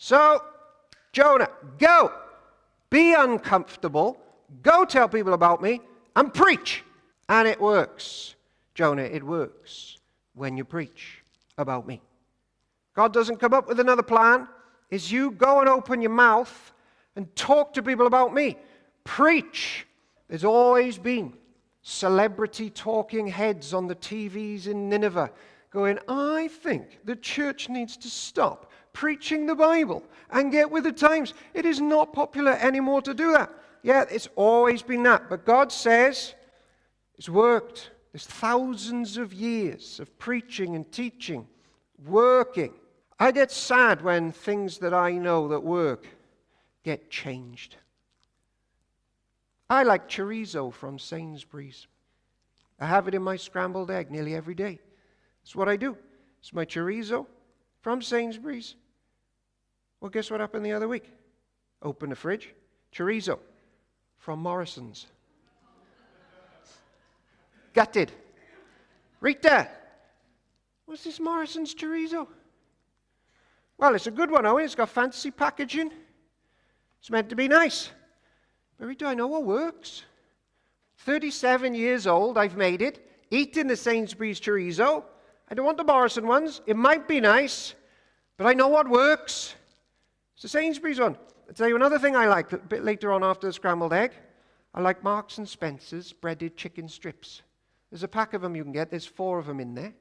So, Jonah, go. Be uncomfortable. Go tell people about me and preach. And it works. Jonah, it works when you preach about me. God doesn't come up with another plan. It's you go and open your mouth and talk to people about me. Preach. There's always been celebrity talking heads on the TVs in Nineveh going, I think the church needs to stop preaching the Bible and get with the times. It is not popular anymore to do that. Yeah, it's always been that. But God says it's worked. There's thousands of years of preaching and teaching, working. I get sad when things that I know that work get changed. I like chorizo from Sainsbury's. I have it in my scrambled egg nearly every day. That's what I do. It's my chorizo from Sainsbury's. Well, guess what happened the other week? Open the fridge. Chorizo from Morrison's. Gutted. Rita, what's this Morrison's chorizo? Well, it's a good one, Owen. It's got fancy packaging. It's meant to be nice. But Rita, I know what works. 37 years old, I've made it. Eating the Sainsbury's chorizo. I don't want the Morrison ones. It might be nice, but I know what works. It's the Sainsbury's one. I'll tell you another thing I like a bit later on after the scrambled egg. I like Marks and Spencer's breaded chicken strips. There's a pack of them you can get. There's 4 of them in there.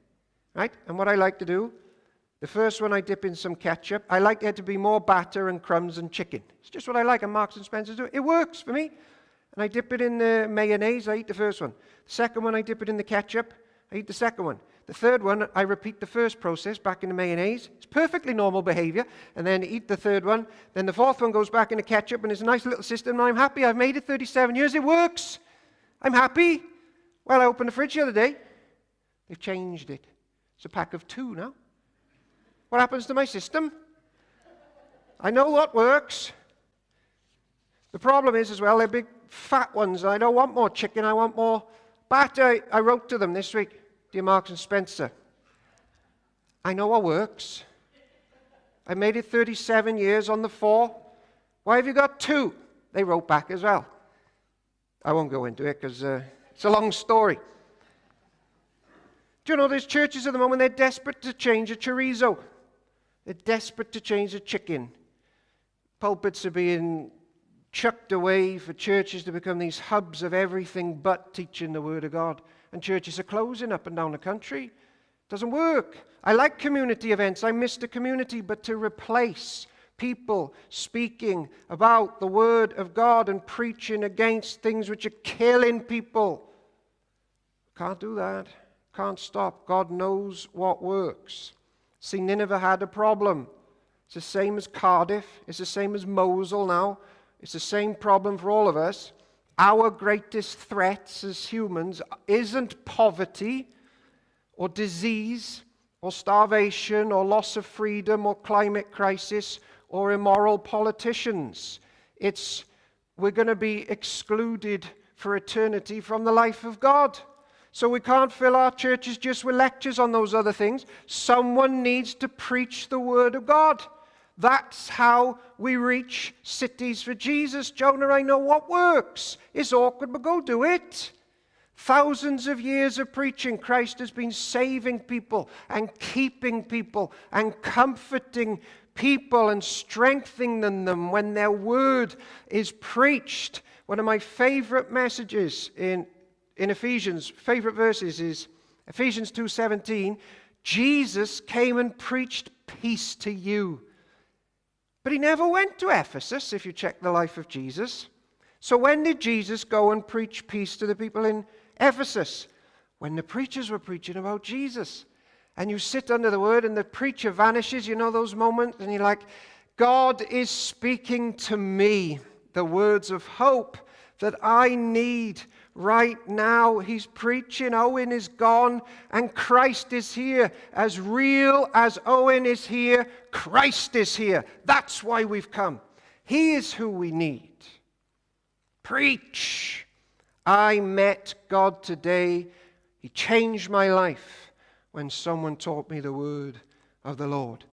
Right? And what I like to do, the first one I dip in some ketchup. I like there to be more batter and crumbs and chicken. It's just what I like, and Marks and Spencer's do it. It works for me. And I dip it in the mayonnaise. I eat the first one. The second one, I dip it in the ketchup. I eat the second one. The third one, I repeat the first process back in the mayonnaise. It's perfectly normal behavior. And then eat the third one. Then the fourth one goes back in the ketchup, and it's a nice little system. And I'm happy. I've made it 37 years. It works. I'm happy. Well, I opened the fridge the other day. They've changed it. It's a pack of 2 now. What happens to my system? I know what works. The problem is as well, they're big fat ones. I don't want more chicken. I want more batter. I wrote to them this week. Dear Marks and Spencer, I know what works. I made it 37 years on the 4. Why have you got 2? They wrote back as well. I won't go into it because it's a long story. Do you know there's churches at the moment, they're desperate to change a chorizo. They're desperate to change a chicken. Pulpits are being chucked away for churches to become these hubs of everything but teaching the Word of God. And churches are closing up and down the country. It doesn't work. I like community events. I miss the community. But to replace people speaking about the Word of God and preaching against things which are killing people, can't do that. Can't stop. God knows what works. See, Nineveh had a problem. It's the same as Cardiff. It's the same as Mosul now. It's the same problem for all of us. Our greatest threats as humans isn't poverty or disease or starvation or loss of freedom or climate crisis or immoral politicians. It's we're going to be excluded for eternity from the life of God. So we can't fill our churches just with lectures on those other things. Someone needs to preach the Word of God. That's how we reach cities for Jesus. Jonah, I know what works. It's awkward, but go do it. Thousands of years of preaching, Christ has been saving people and keeping people and comforting people and strengthening them when their word is preached. One of my favorite messages in Ephesians, favorite verses is Ephesians 2:17. Jesus came and preached peace to you. But he never went to Ephesus, if you check the life of Jesus. So when did Jesus go and preach peace to the people in Ephesus? When the preachers were preaching about Jesus. And you sit under the word and the preacher vanishes, you know those moments, and you're like, God is speaking to me the words of hope that I need right now. He's preaching. Owen is gone and Christ is here. As real as Owen is here, Christ is here. That's why we've come. He is who we need. Preach. I met God today. He changed my life when someone taught me the word of the Lord.